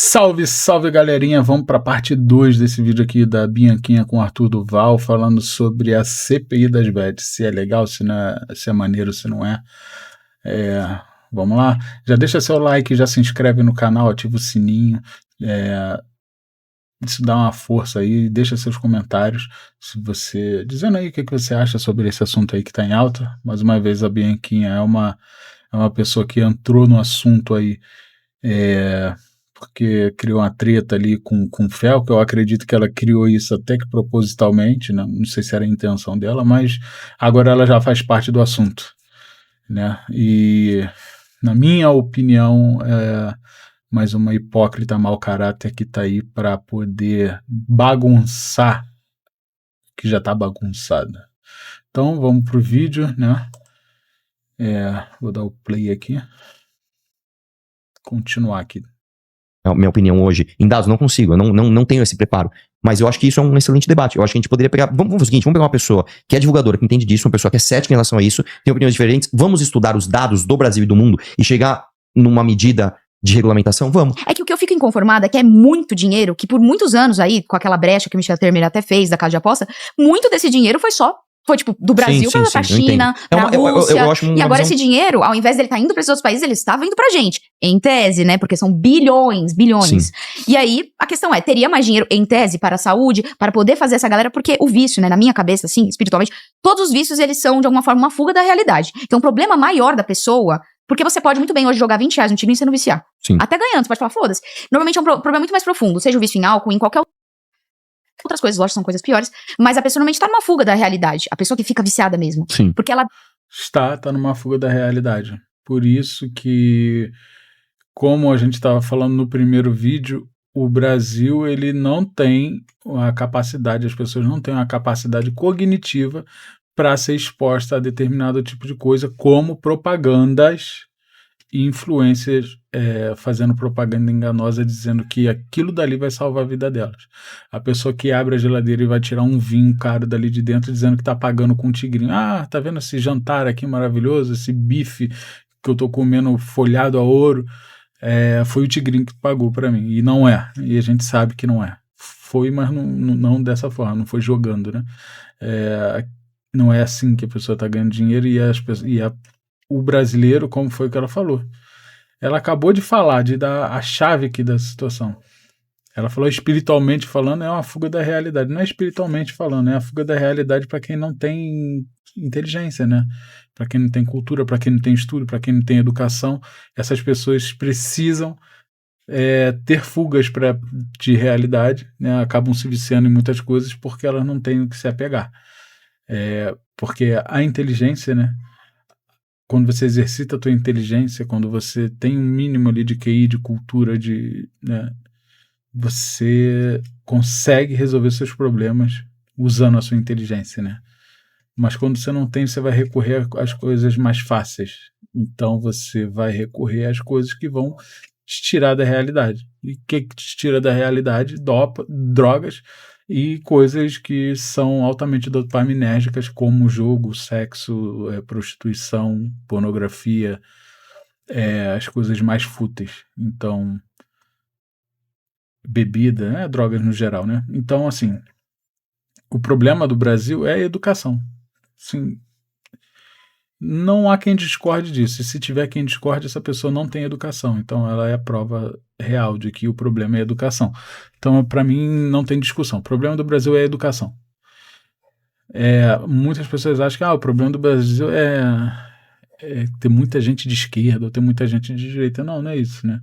Salve, salve galerinha, vamos para a parte 2 desse vídeo aqui da Bianquinha com o Arthur Duval, falando sobre a CPI das bets, se é legal, se não é, se é maneiro, se não é. Vamos lá, já deixa seu like, já se inscreve no canal, ativa o sininho, isso dá uma força aí, deixa seus comentários, se você dizendo aí o que você acha sobre esse assunto aí que está em alta. Mais uma vez, a Bianquinha é uma pessoa que entrou no assunto aí, porque criou uma treta ali com o Fel, que eu acredito que ela criou isso até que propositalmente, né? Não sei se era a intenção dela, mas agora ela já faz parte do assunto, né? E, na minha opinião, é mais uma hipócrita mau caráter que tá aí para poder bagunçar, que já tá bagunçada. Então, vamos pro vídeo, né? Vou dar o play aqui. Continuar aqui. Minha opinião hoje, em dados, não consigo, eu não tenho esse preparo. Mas eu acho que isso é um excelente debate. Eu acho que a gente poderia pegar. Vamos fazer o seguinte: vamos pegar uma pessoa que é divulgadora, que entende disso, uma pessoa que é cética em relação a isso, tem opiniões diferentes. Vamos estudar os dados do Brasil e do mundo e chegar numa medida de regulamentação? Vamos. É que o que eu fico inconformada é que é muito dinheiro, que por muitos anos aí, com aquela brecha que o Michel Temer até fez da casa de aposta, muito desse dinheiro foi tipo, do Brasil pra China, pra Rússia, eu acho e agora esse dinheiro, ao invés dele estar indo pra esses outros países, ele estava indo pra gente, em tese, né, porque são bilhões. Sim. E aí, a questão é, teria mais dinheiro em tese para a saúde, para poder fazer essa galera, porque o vício, né, na minha cabeça, assim, espiritualmente, todos os vícios, eles são, de alguma forma, uma fuga da realidade. Então, o problema maior da pessoa, porque você pode muito bem hoje jogar R$20 no tigrinho e você não viciar. Sim. Até ganhando, você pode falar, foda-se. Normalmente é um problema muito mais profundo, seja o vício em álcool, em qualquer outras coisas, lógico, são coisas piores, mas a pessoa normalmente tá numa fuga da realidade, a pessoa que fica viciada mesmo. Sim. Porque ela Está numa fuga da realidade. Por isso que, como a gente estava falando no primeiro vídeo, o Brasil ele não tem a capacidade, as pessoas não têm a capacidade cognitiva para ser exposta a determinado tipo de coisa, como propagandas e influências fazendo propaganda enganosa, dizendo que aquilo dali vai salvar a vida delas. A pessoa que abre a geladeira e vai tirar um vinho caro dali de dentro, dizendo que tá pagando com um tigrinho. Ah, tá vendo esse jantar aqui maravilhoso, esse bife que eu tô comendo folhado a ouro? Foi o tigrinho que pagou para mim. E não é. E a gente sabe que não é. Foi, mas não dessa forma, não foi jogando, né? Não é assim que a pessoa tá ganhando dinheiro o brasileiro, como foi o que ela falou. Ela acabou de falar, de dar a chave aqui da situação. Ela falou espiritualmente falando, é uma fuga da realidade. Não é espiritualmente falando, é a fuga da realidade para quem não tem inteligência, né? Para quem não tem cultura, para quem não tem estudo, para quem não tem educação. Essas pessoas precisam ter fugas de realidade, né? Acabam se viciando em muitas coisas porque elas não têm o que se apegar. Porque a inteligência, né? Quando você exercita a tua inteligência, quando você tem um mínimo ali de QI, de cultura, né, você consegue resolver seus problemas usando a sua inteligência, né? Mas quando você não tem, você vai recorrer às coisas mais fáceis. Então você vai recorrer às coisas que vão te tirar da realidade. E o que te tira da realidade? Drogas e coisas que são altamente dopaminérgicas, como jogo, sexo, prostituição, pornografia, as coisas mais fúteis. Então, bebida, né? Drogas no geral, né? Então, assim, o problema do Brasil é a educação. Sim, não há quem discorde disso. E se tiver quem discorde, essa pessoa não tem educação. Então, ela é a prova real de que o problema é a educação. Então, para mim, não tem discussão. O problema do Brasil é a educação. Muitas pessoas acham que o problema do Brasil é ter muita gente de esquerda ou ter muita gente de direita. Não, não é isso, né?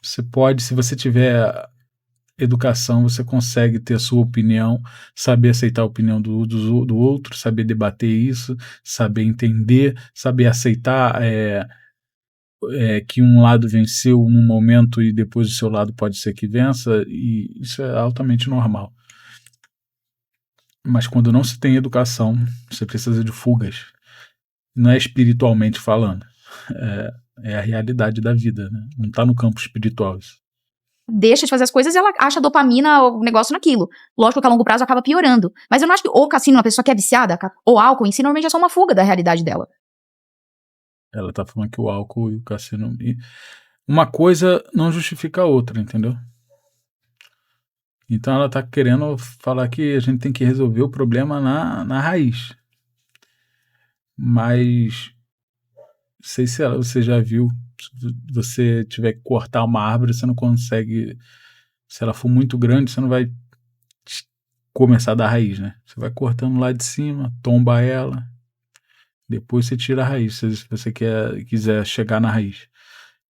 Você pode, se você tiver educação, você consegue ter a sua opinião, saber aceitar a opinião do outro, saber debater isso, saber entender, saber aceitar que um lado venceu num momento e depois o seu lado pode ser que vença, e isso é altamente normal. Mas quando não se tem educação, você precisa de fugas. Não é espiritualmente falando, é a realidade da vida, né? Não está no campo espiritual isso. deixa de fazer as coisas e ela acha dopamina, o negócio naquilo. Lógico que a longo prazo acaba piorando. Mas eu não acho que o cassino, uma pessoa que é viciada, ou álcool em si, normalmente é só uma fuga da realidade dela. Ela tá falando que o álcool e o cassino... Uma coisa não justifica a outra, entendeu? Então ela está querendo falar que a gente tem que resolver o problema na raiz. Mas, não sei se você já viu, se você tiver que cortar uma árvore, você não consegue, se ela for muito grande, você não vai começar da raiz, né? Você vai cortando lá de cima, tomba ela, depois você tira a raiz, se você quiser chegar na raiz.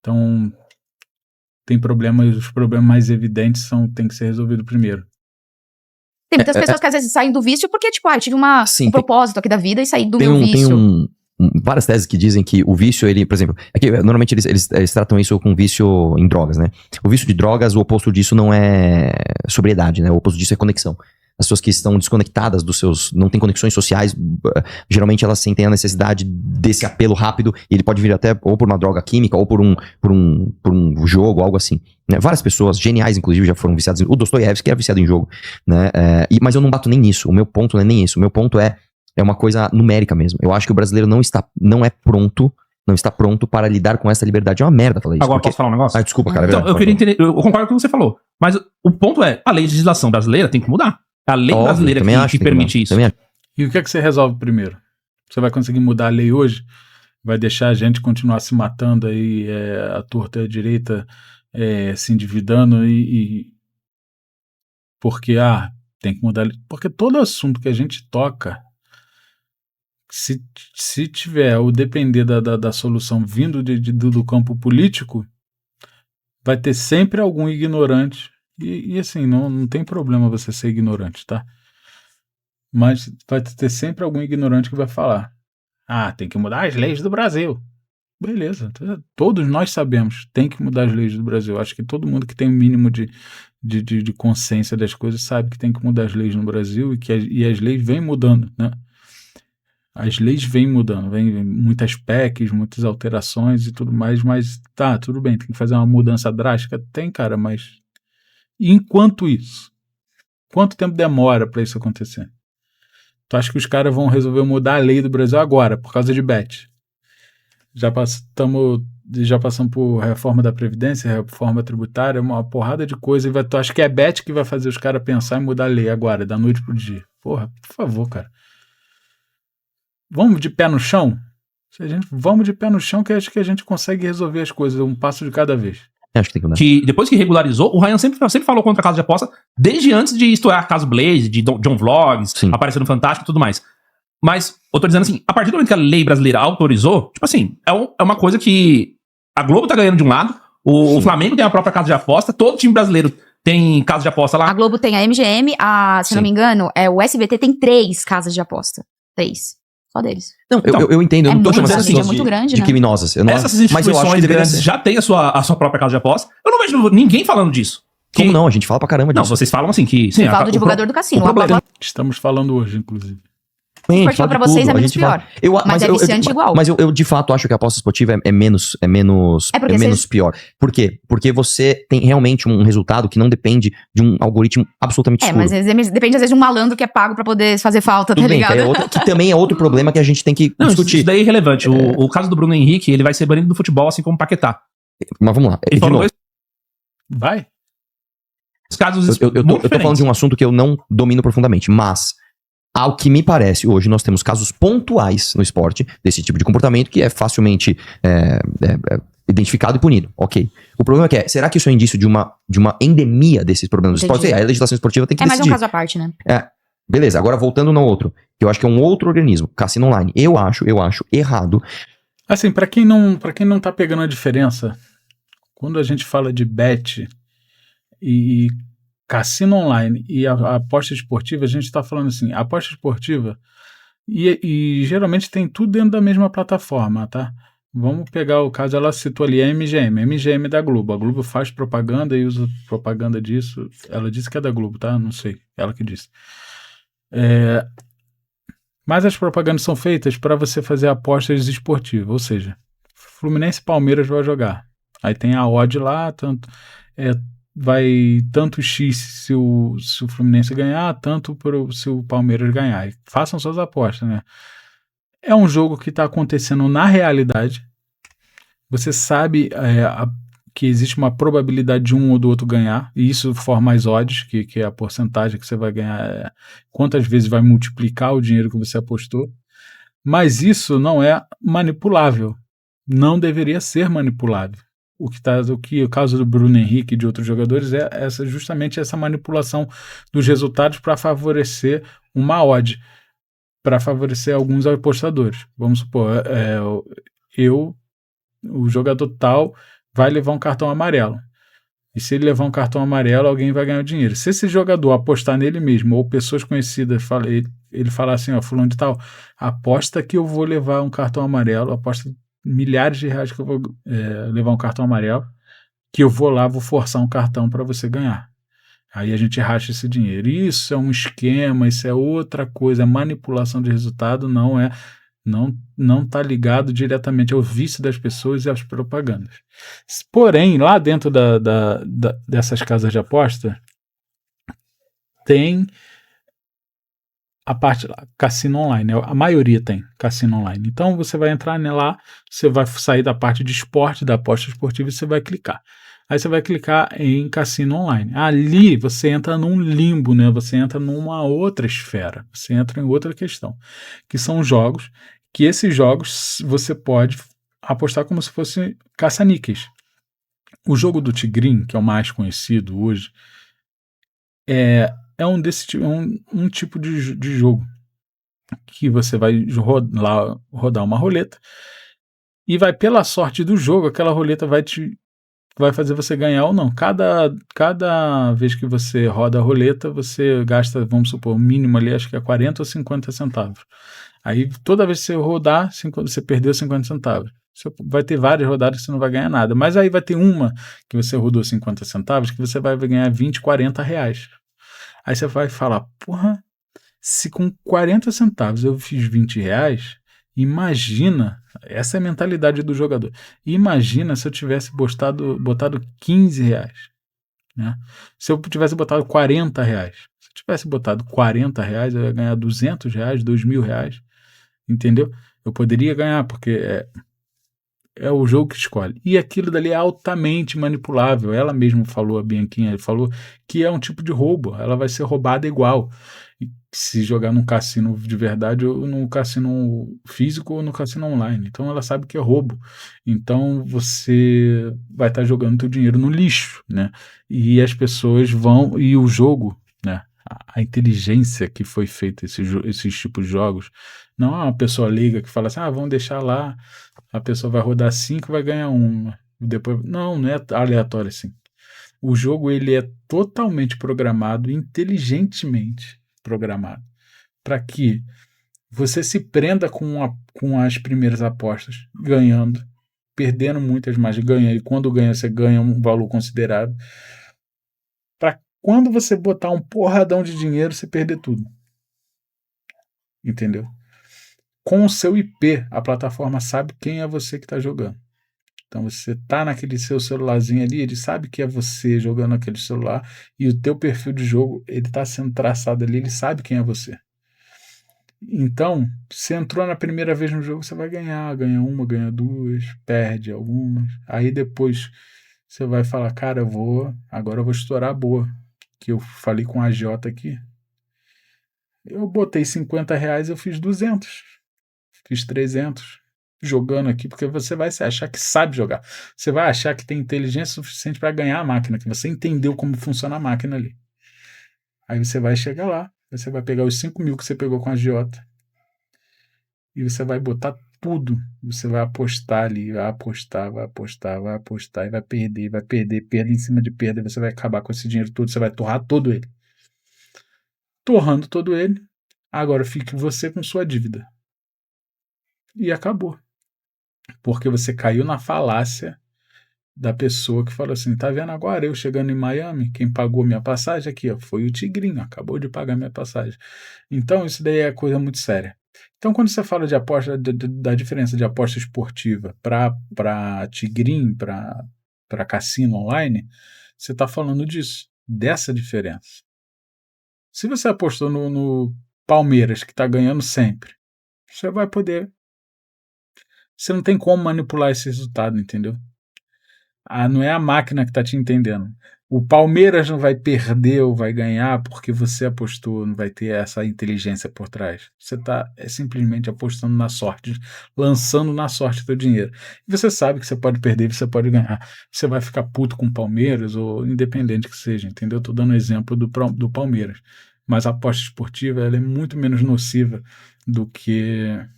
Então, tem problemas, os problemas mais evidentes tem que ser resolvidos primeiro. Tem muitas pessoas que às vezes saem do vício porque, tipo, eu tive um propósito aqui da vida e saí do meu vício. Tem várias teses que dizem que o vício, ele, por exemplo, normalmente eles tratam isso com vício em drogas, né? O vício de drogas, o oposto disso não é sobriedade, né? O oposto disso é conexão. As pessoas que estão desconectadas não têm conexões sociais, geralmente elas sentem a necessidade desse apelo rápido, e ele pode vir até ou por uma droga química, ou por um jogo, algo assim. Né? Várias pessoas, geniais inclusive, já foram viciadas. O Dostoiévski era viciado em jogo. Né? Mas eu não bato nem nisso, o meu ponto não é nem isso. O meu ponto é uma coisa numérica mesmo. Eu acho que o brasileiro não está pronto para lidar com essa liberdade. É uma merda falar isso. Agora posso falar um negócio? Desculpa, cara. Então, eu queria entender, eu concordo com o que você falou, mas o ponto é, a legislação brasileira tem que mudar. A lei brasileira que permite isso. E o que é que você resolve primeiro? Você vai conseguir mudar a lei hoje? Vai deixar a gente continuar se matando aí, a torta e a direita, se endividando porque, tem que mudar a lei. Porque todo assunto que a gente toca, se tiver ou depender da solução vindo do campo político, vai ter sempre algum ignorante. E assim, não tem problema você ser ignorante, tá? Mas vai ter sempre algum ignorante que vai falar: tem que mudar as leis do Brasil. Beleza, todos nós sabemos, tem que mudar as leis do Brasil. Acho que todo mundo que tem o mínimo de consciência das coisas sabe que tem que mudar as leis no Brasil e as leis vêm mudando, né? As leis vêm mudando, vem muitas PECs, muitas alterações e tudo mais, mas tudo bem, tem que fazer uma mudança drástica? Tem, cara, mas enquanto isso, quanto tempo demora para isso acontecer? Tu acha que os caras vão resolver mudar a lei do Brasil agora, por causa de bet? Já passamos por reforma da Previdência, reforma tributária, uma porrada de coisa, e tu acha que é bet que vai fazer os caras pensar em mudar a lei agora, da noite pro dia? Porra, por favor, cara. Vamos de pé no chão? Vamos de pé no chão, que acho que a gente consegue resolver as coisas, um passo de cada vez. Acho que tem que mudar. Que depois que regularizou, o Ryan sempre falou contra a casa de aposta, desde antes de estourar caso Blaze, de John Vlogs, aparecendo no Fantástico e tudo mais. Mas, eu tô dizendo assim, a partir do momento que a lei brasileira autorizou, tipo assim, é uma coisa que a Globo tá ganhando de um lado, o Flamengo tem a própria casa de aposta, todo time brasileiro tem casa de aposta lá. A Globo tem a MGM, se não me engano, o SBT tem 3 casas de aposta. 3. Só deles. Não, eu entendo, eu não tô chamando assim, muito grande, de né? criminosas. Essas instituições grandes já têm a sua própria casa de aposta. Eu não vejo ninguém falando disso. Como não? A gente fala pra caramba disso. Não, vocês falam assim que... Sim, fala do divulgador do cassino. Estamos falando hoje, inclusive. Esportiva pra vocês é menos pior. Mas é viciante igual. Mas eu de fato acho que a aposta esportiva é menos pior. Por quê? Porque você tem realmente um resultado que não depende de um algoritmo absolutamente escuro. Mas depende às vezes de um malandro que é pago pra poder fazer falta, tá ligado? Que também é outro problema que a gente tem que discutir. Isso daí é irrelevante. O caso do Bruno Henrique, ele vai ser banido do futebol, assim como o Paquetá. Mas vamos lá. Ele falou Vai. Casos eu tô falando de um assunto que eu não domino profundamente, mas ao que me parece, hoje nós temos casos pontuais no esporte desse tipo de comportamento que é facilmente identificado e punido. Ok. O problema é será que isso é indício de uma endemia desses problemas do esporte? A legislação esportiva tem que decidir. É mais um caso à parte, né? Beleza, agora voltando no outro, que eu acho que é um outro organismo, cassino online. Eu acho errado. Assim, pra quem não tá pegando a diferença, quando a gente fala de bet e cassino online e a aposta esportiva, a gente está falando assim, a aposta esportiva e geralmente tem tudo dentro da mesma plataforma, tá? Vamos pegar o caso, ela citou ali a MGM da Globo. A Globo faz propaganda e usa propaganda disso. Ela disse que é da Globo, tá? Não sei, ela que disse. Mas as propagandas são feitas para você fazer apostas esportivas, ou seja, Fluminense e Palmeiras vai jogar. Aí tem a odd lá, vai tanto X se o Fluminense ganhar, tanto se o Palmeiras ganhar. E façam suas apostas, né? É um jogo que está acontecendo na realidade. Você sabe que existe uma probabilidade de um ou do outro ganhar, e isso forma as odds, que é a porcentagem que você vai ganhar, quantas vezes vai multiplicar o dinheiro que você apostou, mas isso não é manipulável, não deveria ser manipulável. O caso do Bruno Henrique e de outros jogadores é justamente essa manipulação dos resultados para favorecer uma odd, para favorecer alguns apostadores. Vamos supor, o jogador tal vai levar um cartão amarelo. E se ele levar um cartão amarelo, alguém vai ganhar dinheiro. Se esse jogador apostar nele mesmo, ou pessoas conhecidas, ele falar assim, ó, fulano de tal, aposta que eu vou levar um cartão amarelo, aposta milhares de reais que eu vou levar um cartão amarelo, que eu vou lá, vou forçar um cartão para você ganhar. Aí a gente racha esse dinheiro. Isso é um esquema, isso é outra coisa, manipulação de resultado não está ligado diretamente ao vício das pessoas e às propagandas. Porém, lá dentro dessas casas de aposta, tem a parte lá, cassino online. A maioria tem cassino online. Então, você vai entrar lá, você vai sair da parte de esporte, da aposta esportiva, e você vai clicar. Aí você vai clicar em cassino online. Ali você entra num limbo, né? Você entra numa outra esfera. Você entra em outra questão, que são jogos, que esses jogos você pode apostar como se fosse caça-níqueis. O jogo do Tigrinho, que é o mais conhecido hoje, é um tipo de jogo que você vai rodar uma roleta e vai, pela sorte do jogo, aquela roleta vai fazer você ganhar ou não. Cada vez que você roda a roleta, você gasta, vamos supor, o mínimo ali, acho que é 40 ou 50 centavos. Aí, toda vez que você rodar, você perdeu 50 centavos. Você vai ter várias rodadas que você não vai ganhar nada. Mas aí vai ter uma que você rodou 50 centavos que você vai ganhar 20, 40 reais. Aí você vai falar, porra, se com 40 centavos eu fiz 20 reais, imagina, essa é a mentalidade do jogador, imagina se eu tivesse botado 15 reais, né? Se eu tivesse botado 40 reais, se eu tivesse botado 40 reais, eu ia ganhar 200 reais, 2.000 reais, entendeu? Eu poderia ganhar, porque é o jogo que escolhe. E aquilo dali é altamente manipulável. Ela mesma falou, a Bianquinha falou, que é um tipo de roubo. Ela vai ser roubada igual. E se jogar num cassino de verdade, ou num cassino físico, ou no cassino online. Então ela sabe que é roubo. Então você vai estar jogando teu dinheiro no lixo, né? E as pessoas vão... E o jogo, né? A inteligência que foi feita esses tipos de jogos, não é uma pessoa leiga que fala assim, vamos deixar lá, a pessoa vai rodar 5 e vai ganhar uma. Depois, não é aleatório assim. O jogo ele é totalmente programado, inteligentemente programado, para que você se prenda com as primeiras apostas, ganhando, perdendo muitas, mas ganha, e quando ganha, você ganha um valor considerável, para quando você botar um porradão de dinheiro, você perder tudo. Entendeu? Com o seu IP, a plataforma sabe quem é você que está jogando. Então você tá naquele seu celularzinho ali, ele sabe que é você jogando naquele celular, e o teu perfil de jogo, ele está sendo traçado ali, ele sabe quem é você. Então, se entrou na primeira vez no jogo, você vai ganha uma, ganha duas, perde algumas. Aí depois você vai falar, cara, agora eu vou estourar a boa. Que eu falei com a agiota aqui. Eu botei 50 reais, eu fiz 200. Fiz 300. Jogando aqui, porque você vai se achar que sabe jogar. Você vai achar que tem inteligência suficiente para ganhar a máquina, que você entendeu como funciona a máquina ali. Aí você vai chegar lá, você vai pegar os 5 mil que você pegou com a agiota e você vai botar tudo. Você vai apostar ali, vai apostar e vai perder, perda em cima de perda, e você vai acabar com esse dinheiro todo, você vai torrar todo ele. Torrando todo ele, agora fique você com sua dívida. E acabou. Porque você caiu na falácia da pessoa que falou assim, tá vendo agora eu chegando em Miami, quem pagou minha passagem aqui, ó, foi o Tigrinho, acabou de pagar minha passagem. Então isso daí é coisa muito séria. Então quando você fala de aposta, da diferença de aposta esportiva para Tigrinho, para cassino online, você está falando disso, dessa diferença. Se você apostou no Palmeiras, que está ganhando sempre, você vai poder... Você não tem como manipular esse resultado, entendeu? Não é a máquina que está te entendendo. O Palmeiras não vai perder ou vai ganhar porque você apostou, não vai ter essa inteligência por trás. Você está simplesmente apostando na sorte, lançando na sorte teu dinheiro. E você sabe que você pode perder e você pode ganhar. Você vai ficar puto com o Palmeiras ou independente que seja, entendeu? Estou dando exemplo do Palmeiras. Mas a aposta esportiva ela é muito menos nociva do que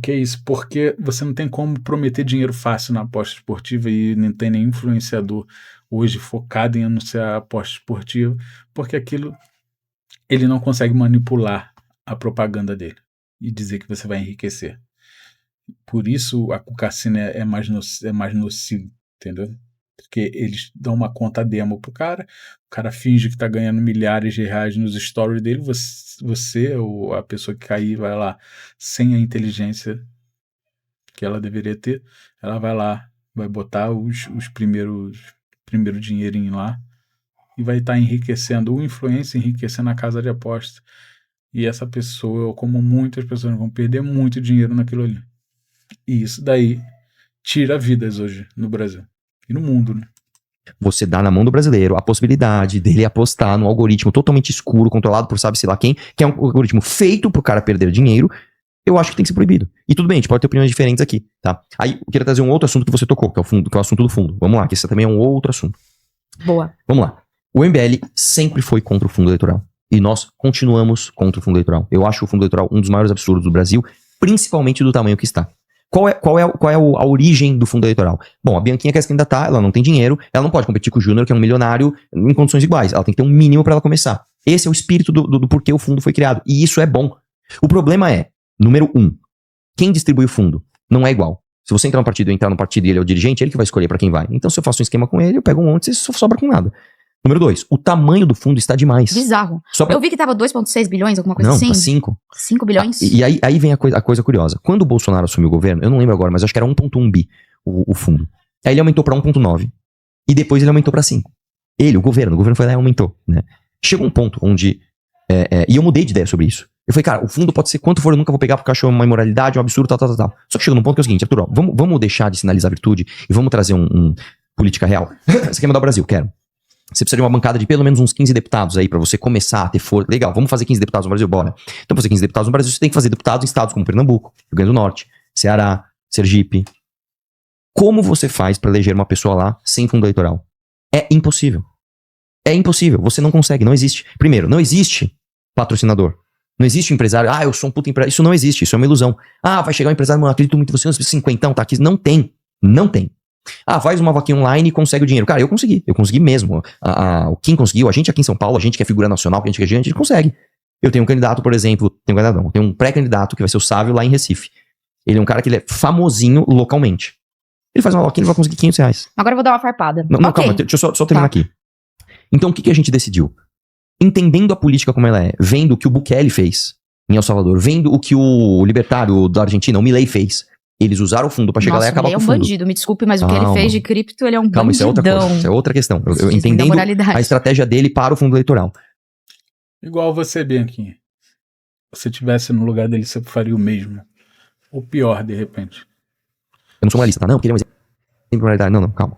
isso, porque você não tem como prometer dinheiro fácil na aposta esportiva e não tem nenhum influenciador hoje focado em anunciar a aposta esportiva, porque aquilo ele não consegue manipular a propaganda dele e dizer que você vai enriquecer. Por isso o cassino é mais nocivo, entendeu? Porque eles dão uma conta demo pro cara, o cara finge que tá ganhando milhares de reais nos stories dele, você ou a pessoa que cair vai lá sem a inteligência que ela deveria ter, ela vai lá, vai botar os primeiros dinheirinho lá e vai estar enriquecendo o influencer, enriquecendo a casa de aposta. E essa pessoa, como muitas pessoas, vão perder muito dinheiro naquilo ali. E isso daí tira vidas hoje no Brasil. E no mundo, né? Você dá na mão do brasileiro a possibilidade dele apostar num algoritmo totalmente escuro, controlado por sabe-se lá quem, que é um algoritmo feito pro cara perder dinheiro, eu acho que tem que ser proibido. E tudo bem, a gente pode ter opiniões diferentes aqui, tá? Aí, eu queria trazer um outro assunto que você tocou, que é o assunto do fundo. Vamos lá, que esse também é um outro assunto. Boa. Vamos lá. O MBL sempre foi contra o fundo eleitoral. E nós continuamos contra o fundo eleitoral. Eu acho o fundo eleitoral um dos maiores absurdos do Brasil, principalmente do tamanho que está. Qual é a origem do fundo eleitoral? Bom, a Bianquinha quer se candidatar, ela não tem dinheiro, ela não pode competir com o Júnior, que é um milionário, em condições iguais. Ela tem que ter um mínimo para ela começar. Esse é o espírito do porquê o fundo foi criado. E isso é bom. O problema é, número 1, quem distribui o fundo não é igual. Se você entrar no partido e ele é o dirigente, ele que vai escolher para quem vai. Então, se eu faço um esquema com ele, eu pego um monte e só sobra com nada. Número 2, o tamanho do fundo está demais. Bizarro. Eu vi que tava 2,6 bilhões, alguma coisa assim. Não, tá 5. 5 bilhões? E aí vem a coisa curiosa. Quando o Bolsonaro assumiu o governo, eu não lembro agora, mas acho que era 1,1 bi o fundo. Aí ele aumentou pra 1,9. E depois ele aumentou pra 5. O governo foi lá e aumentou, né? Chegou um ponto onde... e eu mudei de ideia sobre isso. Eu falei, cara, o fundo pode ser quanto for, eu nunca vou pegar porque eu acho uma imoralidade, um absurdo, tal. Só que chegou num ponto que é o seguinte, Arthur, ó, vamos deixar de sinalizar virtude e vamos trazer um política real. Você quer mudar o Brasil? Quero. Você precisa de uma bancada de pelo menos uns 15 deputados aí pra você começar a ter força. Legal, vamos fazer 15 deputados no Brasil? Bora. Então, pra fazer 15 deputados no Brasil, você tem que fazer deputados em estados como Pernambuco, Rio Grande do Norte, Ceará, Sergipe. Como você faz pra eleger uma pessoa lá sem fundo eleitoral? É impossível. É impossível. Você não consegue, não existe. Primeiro, não existe patrocinador. Não existe empresário. Eu sou um puta empresário. Isso não existe, isso é uma ilusão. Vai chegar um empresário, mano, acredito muito em você, uns 50, tá aqui. Não tem. Faz uma vaquinha online e consegue o dinheiro. Cara, eu consegui mesmo. O Kim conseguiu, a gente aqui em São Paulo, a gente que é figura nacional, que a gente consegue. Eu tenho um candidato, por exemplo, tenho um pré-candidato que vai ser o Sávio lá em Recife. Ele é um cara que ele é famosinho localmente. Ele faz uma vaquinha e vai conseguir R$500. Agora eu vou dar uma farpada. Não, calma, deixa eu só terminar aqui. Então o que a gente decidiu? Entendendo a política como ela é, vendo o que o Bukele fez em El Salvador, vendo o que o libertário da Argentina, o Milei, fez. Eles usaram o fundo pra chegar lá e acabar com o fundo. Ele é um bandido, me desculpe, mas o que ele fez de cripto, ele é um bandidão. Isso é outra coisa, isso é outra questão. Eu entendendo a estratégia dele para o fundo eleitoral. Igual você, Bianquinha. Se você estivesse no lugar dele, você faria o mesmo. Ou pior, de repente. Eu não sou moralista, tá? Não, porque ele é um exemplo de moralidade. Não, calma.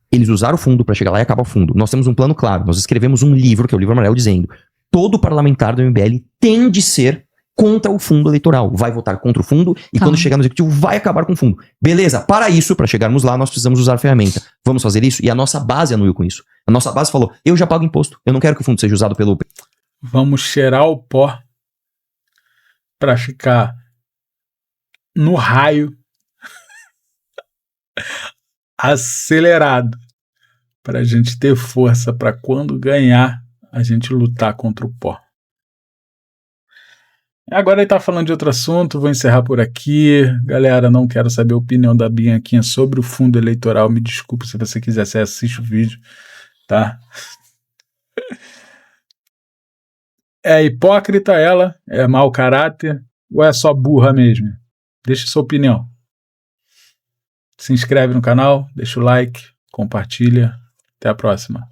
Eles usaram o fundo pra chegar lá e acabar o fundo. Nós temos um plano claro. Nós escrevemos um livro, que é o livro amarelo, dizendo: todo parlamentar do MBL tem de ser contra o fundo eleitoral. Vai votar contra o fundo e quando chegar no executivo vai acabar com o fundo. Beleza, para isso, para chegarmos lá, nós precisamos usar a ferramenta. Vamos fazer isso? E a nossa base anuiu com isso. A nossa base falou: eu já pago imposto, eu não quero que o fundo seja usado pelo... Vamos cheirar o pó para ficar no raio acelerado, para a gente ter força para quando ganhar a gente lutar contra o pó. Agora ele tá falando de outro assunto, vou encerrar por aqui. Galera, não quero saber a opinião da Bianquinha sobre o fundo eleitoral. Me desculpe, se você quiser, você assiste o vídeo, tá? É hipócrita ela? É mau caráter? Ou é só burra mesmo? Deixa sua opinião. Se inscreve no canal, deixa o like, compartilha. Até a próxima.